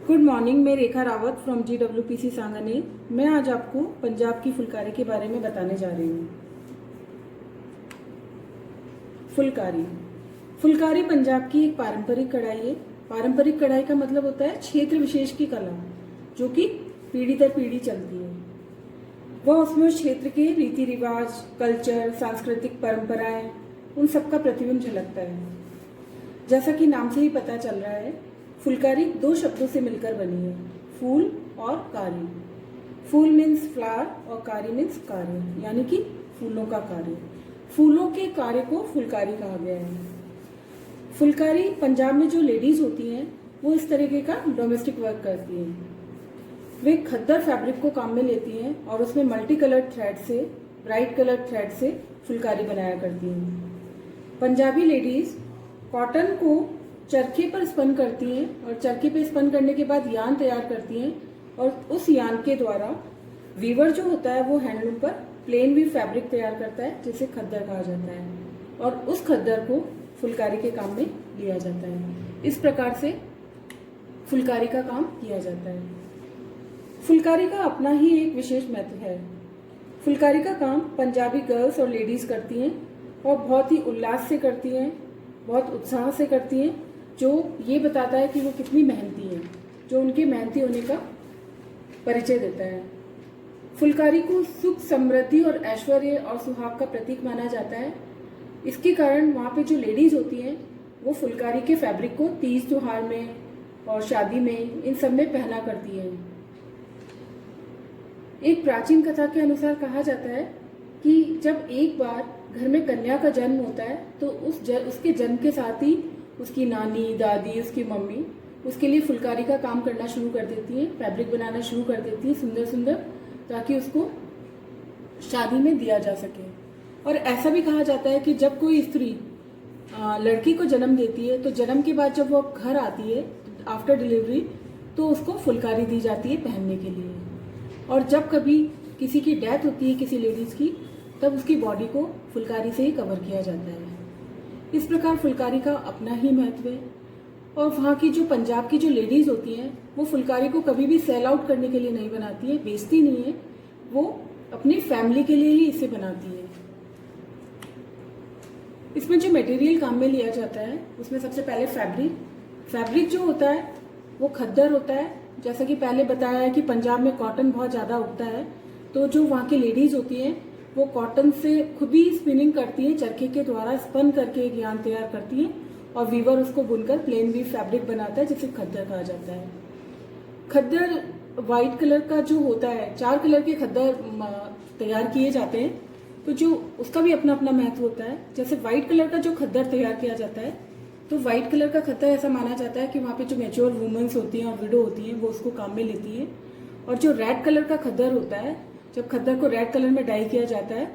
Good morning. मैं रेखा Rawat from GWPC Sanganer. मैं आज आपको पंजाब की फुलकारी के बारे में बताने जा रही हूँ। फुलकारी फुलकारी पंजाब की एक पारंपरिक कढ़ाई है। पारंपरिक कढ़ाई का मतलब होता है क्षेत्र विशेष की कला, जो कि पीढ़ी दर पीढ़ी चलती है। वह उसमें उस क्षेत्र के रीति रिवाज, कल्चर, सांस्कृतिक परंपराएं, उन सबका प्रतिबिंब झलकता है। जैसा कि नाम से ही पता चल रहा है, फुलकारी दो शब्दों से मिलकर बनी है, फूल और कारी। फूल मीन्स फ्लावर और कारी मीन्स कार्य, यानी कि फूलों का कार्य। फूलों के कार्य को फुलकारी कहा गया है। फुलकारी पंजाब में जो लेडीज होती हैं वो इस तरीके का डोमेस्टिक वर्क करती हैं। वे खद्दर फैब्रिक को काम में लेती हैं और उसमें मल्टी कलर थ्रेड से, ब्राइट कलर थ्रेड से फुलकारी बनाया करती हैं। पंजाबी लेडीज कॉटन को चरखे पर स्पन करती हैं और चरखे पे स्पन करने के बाद यान तैयार करती हैं और उस यान के द्वारा वीवर जो होता है वो हैंडलूम पर प्लेन वीव फैब्रिक तैयार करता है, जिसे खद्दर कहा जाता है, और उस खद्दर को फुलकारी के काम में लिया जाता है। इस प्रकार से फुलकारी का काम किया जाता है। फुलकारी का अपना ही एक विशेष महत्व है। फुलकारी का काम पंजाबी गर्ल्स और लेडीज करती हैं और बहुत ही उल्लास से करती हैं, बहुत उत्साह से करती हैं, जो ये बताता है कि वो कितनी मेहनती हैं, जो उनके मेहनती होने का परिचय देता है। फुलकारी को सुख, समृद्धि और ऐश्वर्य और सुहाग का प्रतीक माना जाता है। इसके कारण वहाँ पे जो लेडीज होती हैं वो फुलकारी के फैब्रिक को तीज त्योहार में और शादी में, इन सब में पहना करती हैं। एक प्राचीन कथा के अनुसार कहा जाता है कि जब एक बार घर में कन्या का जन्म होता है तो उसके जन्म के साथ ही उसकी नानी, दादी, उसकी मम्मी उसके लिए फुलकारी का काम करना शुरू कर देती है, फैब्रिक बनाना शुरू कर देती है सुंदर सुंदर, ताकि उसको शादी में दिया जा सके। और ऐसा भी कहा जाता है कि जब कोई स्त्री लड़की को जन्म देती है तो जन्म के बाद जब वो घर आती है आफ्टर डिलीवरी, तो उसको फुलकारी दी जाती है पहनने के लिए। और जब कभी किसी की डेथ होती है किसी लेडीज की, तब उसकी बॉडी को फुलकारी से ही कवर किया जाता है। इस प्रकार फुलकारी का अपना ही महत्व है। और वहाँ की जो पंजाब की जो लेडीज होती हैं वो फुलकारी को कभी भी सेल आउट करने के लिए नहीं बनाती है, बेचती नहीं है, वो अपनी फैमिली के लिए ही इसे बनाती है। इसमें जो मटेरियल काम में लिया जाता है उसमें सबसे पहले फैब्रिक जो होता है वो खद्दर होता है। जैसा कि पहले बताया है कि पंजाब में कॉटन बहुत ज़्यादा उगता है, तो जो वहाँ की लेडीज होती हैं वो कॉटन से खुद ही स्पिनिंग करती है, चरखे के द्वारा स्पन करके एक यान तैयार करती है और वीवर उसको बुनकर प्लेन वीव फैब्रिक बनाता है, जिसे खद्दर कहा जाता है। खद्दर व्हाइट कलर का जो होता है, 4 कलर के खद्दर तैयार किए जाते हैं, तो जो उसका भी अपना अपना महत्व होता है। जैसे व्हाइट कलर का जो खद्दर तैयार किया जाता है, तो व्हाइट कलर का खद्दर ऐसा माना जाता है कि वहाँ पे जो मैच्योर वुमेन्स होती हैं और विडो होती हैं वो उसको काम में लेती हैं। और जो रेड कलर का खद्दर होता है, जब खद्दर को रेड कलर में डाई किया जाता है,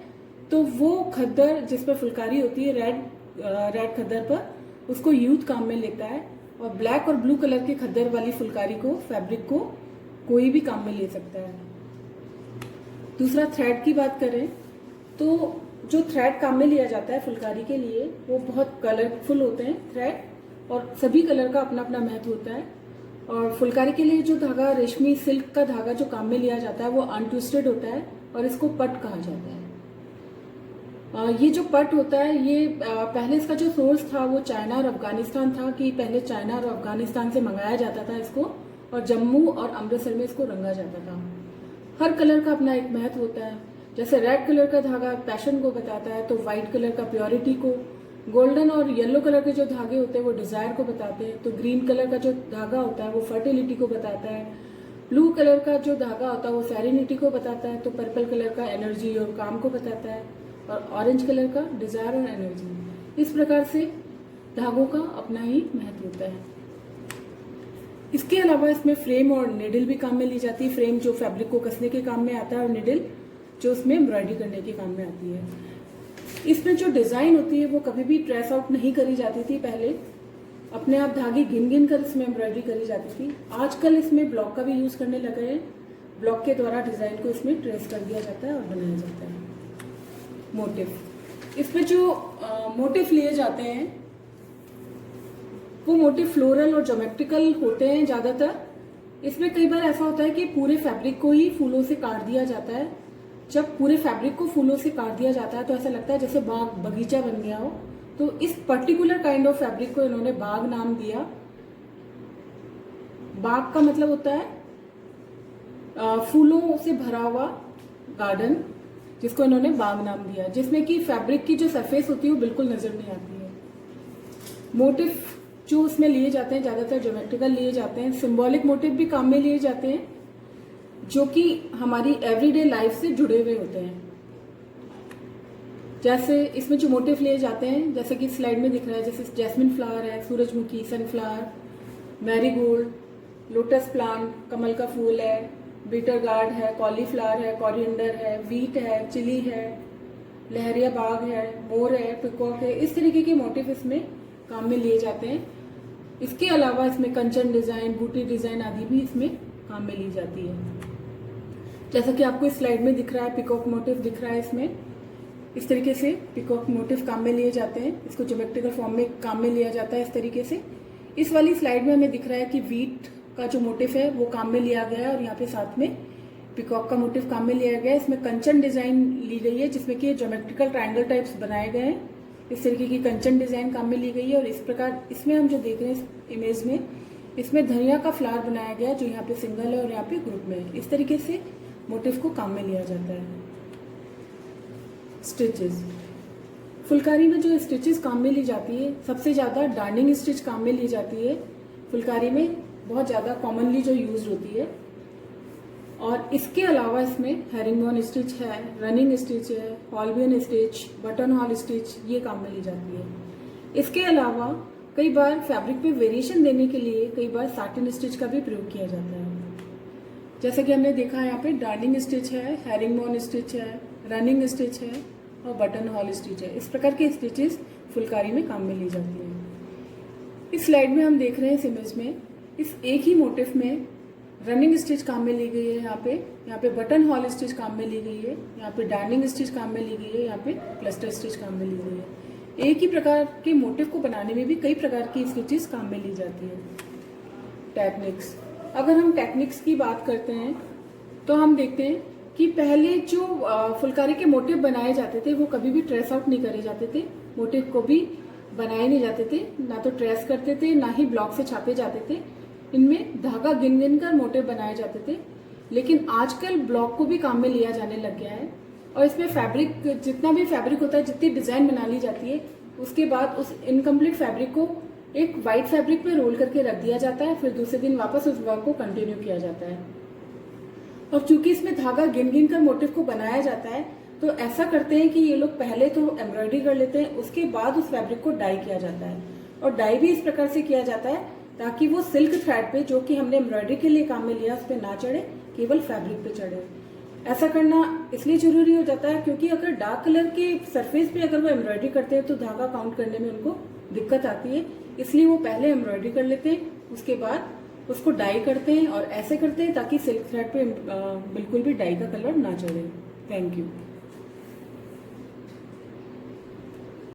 तो वो खद्दर जिस पर फुलकारी होती है रेड खद्दर पर, उसको यूथ काम में लेता है। और ब्लैक और ब्लू कलर के खद्दर वाली फुलकारी को, फैब्रिक को कोई भी काम में ले सकता है। दूसरा, थ्रेड की बात करें तो जो थ्रेड काम में लिया जाता है फुलकारी के लिए वो बहुत कलरफुल होते हैं थ्रेड, और सभी कलर का अपना अपना महत्व होता है। और फुलकारी के लिए जो धागा, रेशमी सिल्क का धागा जो काम में लिया जाता है वो अनट्विस्टेड होता है और इसको पट कहा जाता है। ये जो पट होता है, ये पहले इसका जो सोर्स था वो चाइना और अफगानिस्तान था, कि पहले चाइना और अफगानिस्तान से मंगाया जाता था इसको, और जम्मू और अमृतसर में इसको रंगा जाता था। हर कलर का अपना एक महत्व होता है। जैसे रेड कलर का धागा पैशन को बताता है, तो व्हाइट कलर का प्योरिटी को, गोल्डन और येलो कलर के जो धागे होते हैं वो डिजायर को बताते हैं, तो ग्रीन कलर का जो धागा होता है वो फर्टिलिटी को बताता है। ब्लू कलर का जो धागा होता है वो सेरेनिटी को बताता है, तो पर्पल कलर का एनर्जी और काम को बताता है, और ऑरेंज कलर का डिजायर और एनर्जी। इस प्रकार से धागों का अपना ही महत्व होता है। इसके अलावा इसमें फ्रेम और निडल भी काम में ली जाती है। फ्रेम जो फैब्रिक को कसने के काम में आता है, और निडल जो उसमें एम्ब्रॉयडरी करने के काम में आती है। इसमें जो डिजाइन होती है वो कभी भी ट्रेस आउट नहीं करी जाती थी। पहले अपने आप धागे गिन गिन कर इसमें एम्ब्रॉयडरी करी जाती थी। आजकल इसमें ब्लॉक का भी यूज करने लगे हैं। ब्लॉक के द्वारा डिजाइन को इसमें ट्रेस कर दिया जाता है और बनाया जाता है। मोटिव, इसमें जो मोटिव लिए जाते हैं वो मोटिव फ्लोरल और ज्योमेट्रिकल होते हैं ज़्यादातर, इसमें कई बार ऐसा होता है कि पूरे फैब्रिक को ही फूलों से काट दिया जाता है। जब पूरे फैब्रिक को फूलों से काट दिया जाता है तो ऐसा लगता है जैसे बाग बगीचा बन गया हो। तो इस पर्टिकुलर काइंड ऑफ फैब्रिक को इन्होंने बाग नाम दिया। बाग का मतलब होता है फूलों से भरा हुआ गार्डन, जिसको इन्होंने बाग नाम दिया, जिसमें कि फैब्रिक की जो सरफेस होती है वो बिल्कुल नजर नहीं आती है। मोटिव जो उसमें लिए जाते हैं ज्यादातर ज्योमेट्रिकल लिए जाते हैं। सिंबॉलिक मोटिव भी काम में लिए जाते हैं जो कि हमारी एवरीडे लाइफ से जुड़े हुए होते हैं। जैसे इसमें जो मोटिव लिए जाते हैं, जैसे कि स्लाइड में दिख रहा है, जैसे जैस्मिन फ्लावर है, सूरजमुखी, सनफ्लावर, मैरीगोल्ड, लोटस प्लांट, कमल का फूल है, बीटर गार्ड है, कॉलीफ्लावर है, कोरिएंडर है, वीट है, चिली है, लहरिया बाग है, मोर है, पिकॉक है। इस तरीके के मोटिव इसमें काम में लिए जाते हैं। इसके अलावा इसमें कंचन डिजाइन, बूटी डिजाइन आदि भी इसमें काम में ली जाती है। जैसा कि आपको इस स्लाइड में दिख रहा है, पिकॉक मोटिव दिख रहा है। इसमें इस तरीके से पिकॉक मोटिव काम में लिए जाते हैं। इसको ज्योमेट्रिकल फॉर्म में काम में लिया जाता है इस तरीके से। इस वाली स्लाइड में हमें दिख रहा है कि वीट का जो मोटिव है वो काम में लिया गया है और यहाँ पे साथ में पिकॉक का मोटिव काम में लिया गया है। इसमें कंचन डिजाइन ली गई है जिसमें कि ज्योमेट्रिकल ट्रायंगल टाइप्स बनाए गए हैं। इस तरीके की कंचन डिजाइन काम में ली गई है। और इस प्रकार इसमें हम जो देख रहे हैं इस इमेज में, इसमें धनिया का फ्लावर बनाया गया है जो यहाँ पे सिंगल है और यहाँ पे ग्रुप में है। इस तरीके से मोटिव को काम में लिया जाता है। स्टिचेस, फुलकारी में जो स्टिचेस काम में ली जाती है, सबसे ज्यादा डार्निंग स्टिच काम में ली जाती है। फुलकारी में बहुत ज्यादा कॉमनली जो यूज होती है। और इसके अलावा इसमें हेरिंगबोन स्टिच है, रनिंग स्टिच है, हॉलबियन स्टिच, बटन हॉल स्टिच, ये काम में ली जाती है। इसके अलावा कई बार फैब्रिक पे वेरिएशन देने के लिए कई बार साटिन स्टिच का भी प्रयोग किया जाता है। जैसे कि हमने देखा यहाँ पे डार्निंग स्टिच है, हेरिंगबोन स्टिच है, रनिंग स्टिच है और बटन हॉल स्टिच है। इस प्रकार के स्टिचेस फुलकारी में काम में ली जाती है। इस स्लाइड में हम देख रहे हैं इस इमेज में, इस एक ही मोटिव में रनिंग स्टिच काम में ली गई है। यहाँ पे बटन हॉल स्टिच काम में ली गई है, यहाँ पे डार्निंग स्टिच काम में ली गई है, यहाँ पे क्लस्टर स्टिच काम में ली गई है। एक ही प्रकार के मोटिव को बनाने में भी कई प्रकार की स्टिचेस काम में ली जाती है। टेक्निक्स, अगर हम टेक्निक्स की बात करते हैं तो हम देखते हैं कि पहले जो फुलकारी के मोटिव बनाए जाते थे वो कभी भी ट्रेस आउट नहीं करे जाते थे। मोटिव को भी बनाए नहीं जाते थे, ना तो ट्रेस करते थे, ना ही ब्लॉक से छापे जाते थे। इनमें धागा गिन गिन कर मोटिव बनाए जाते थे। लेकिन आजकल ब्लॉक को भी काम में लिया जाने लग गया है और इसमें फैब्रिक, जितना भी फैब्रिक होता है, जितनी डिजाइन बना ली जाती है, उसके बाद उस इनकम्प्लीट फैब्रिक को एक व्हाइट फैब्रिक पे रोल करके रख दिया जाता है। फिर दूसरे दिन वापस उस वर्क को कंटिन्यू किया जाता है। और चूंकि इसमें धागा गिन गिन कर मोटिव को बनाया जाता है तो ऐसा करते हैं कि ये लोग पहले तो एम्ब्रॉयडरी कर लेते हैं, उसके बाद उस फैब्रिक को डाई किया जाता है। और डाई भी इस प्रकार से किया जाता है ताकि वो सिल्क थ्रेड पे, जो कि हमने एम्ब्रॉयडरी के लिए काम में लिया, उस पर ना चढ़े, केवल फैब्रिक पे चढ़े। ऐसा करना इसलिए जरूरी हो जाता है क्योंकि अगर डार्क कलर के सरफेस पे अगर वो एम्ब्रॉयडरी करते हैं तो धागा काउंट करने में उनको दिक्कत आती है। इसलिए वो पहले एम्ब्रॉयडरी कर लेते हैं, उसके बाद उसको डाई करते हैं और ऐसे करते हैं ताकि सिल्क थ्रेड पे बिल्कुल भी डाई का कलर ना चढ़े। Thank you.